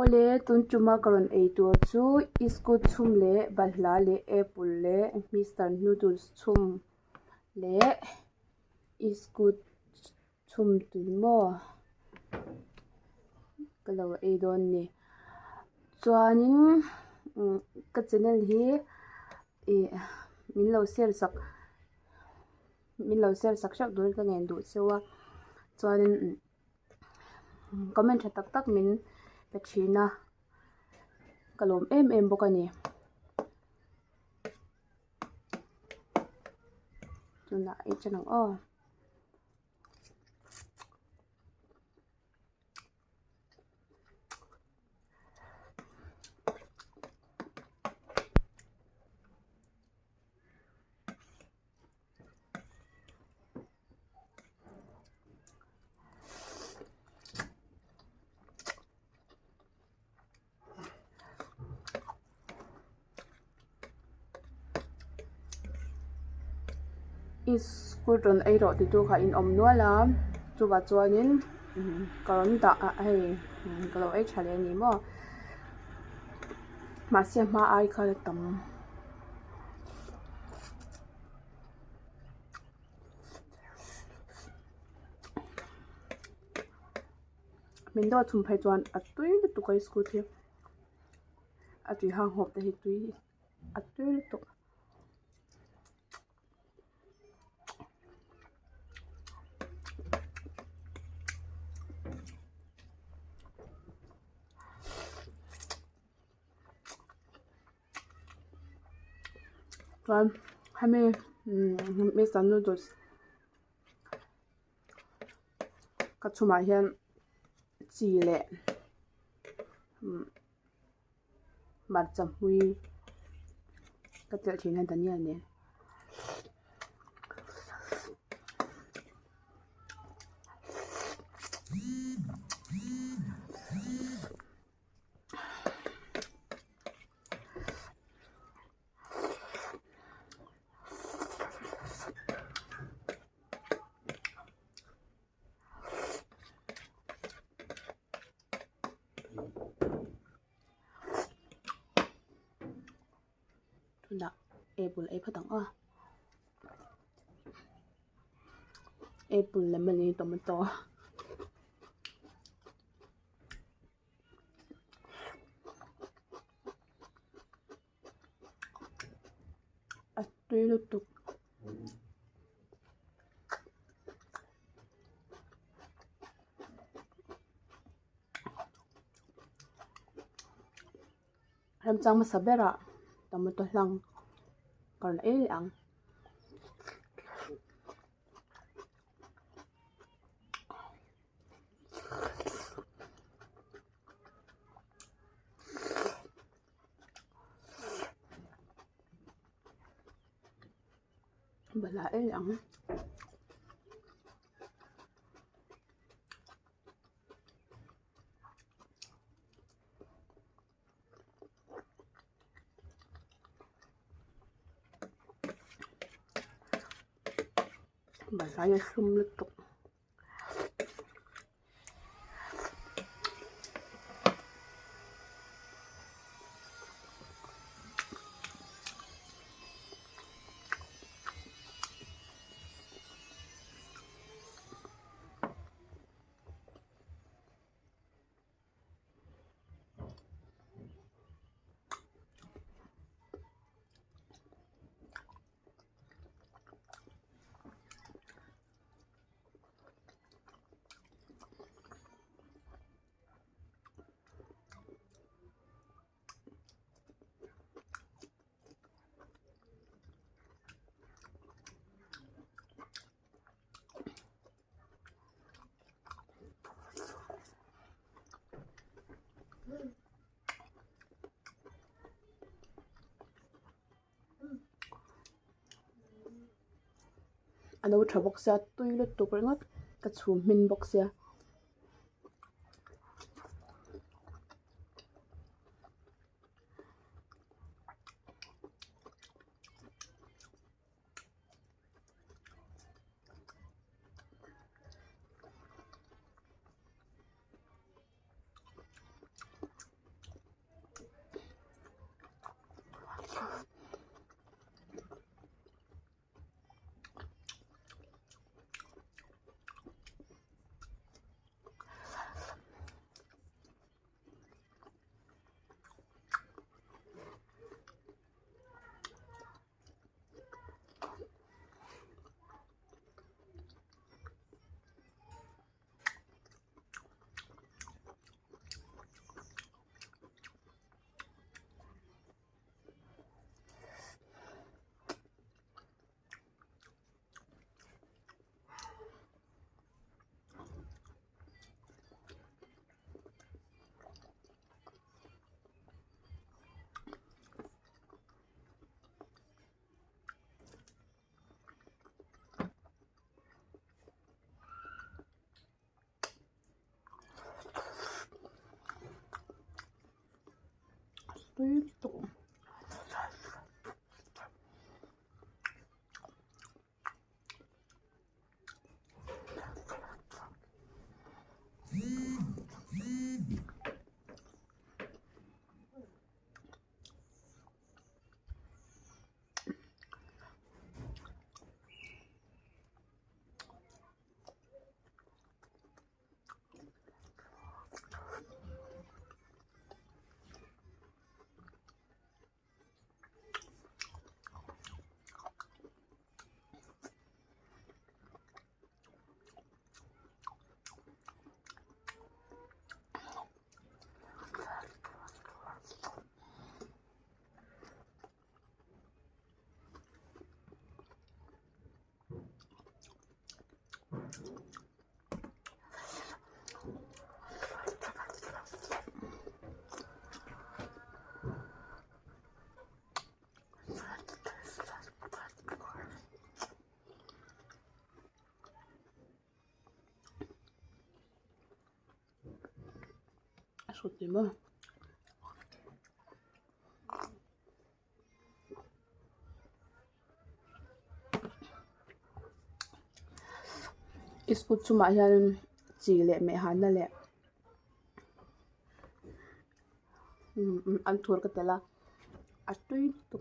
Ole tun chuma karon ei tur chu iskut chum le balhla le apple le Mr Noodles chum le iskut chum tuimo kalo ei don ni chuanin ka channel hi e min lo sel sak sak dur ka ngen du chewa chuanin comment tak tak min pechina kalom em bokani tuna e chanang o iskut ron ei ro ti tu kha in om nuala chuwa chuanin karon da ai kalo ei chale ni mo ma sia ma ai kha tam min do thum phai chuan atui tu kai iskut hi atui hang hop te hi tui atui tu chuan hami Mr Noodles ka chuma hian chi le marcham hui ka tel thina dania ne tuna apple ai phatang a apple lemon ni tomato atui tu ram chang ma sabera tomato hlang karon ei ang bala ei ang bala ya sum lutuk alo tha box ya tui lu tu ngot ka chum min box ya tui tu ascolti mo iskut chuma hian chi le me han na le an thur ka tela a tui tu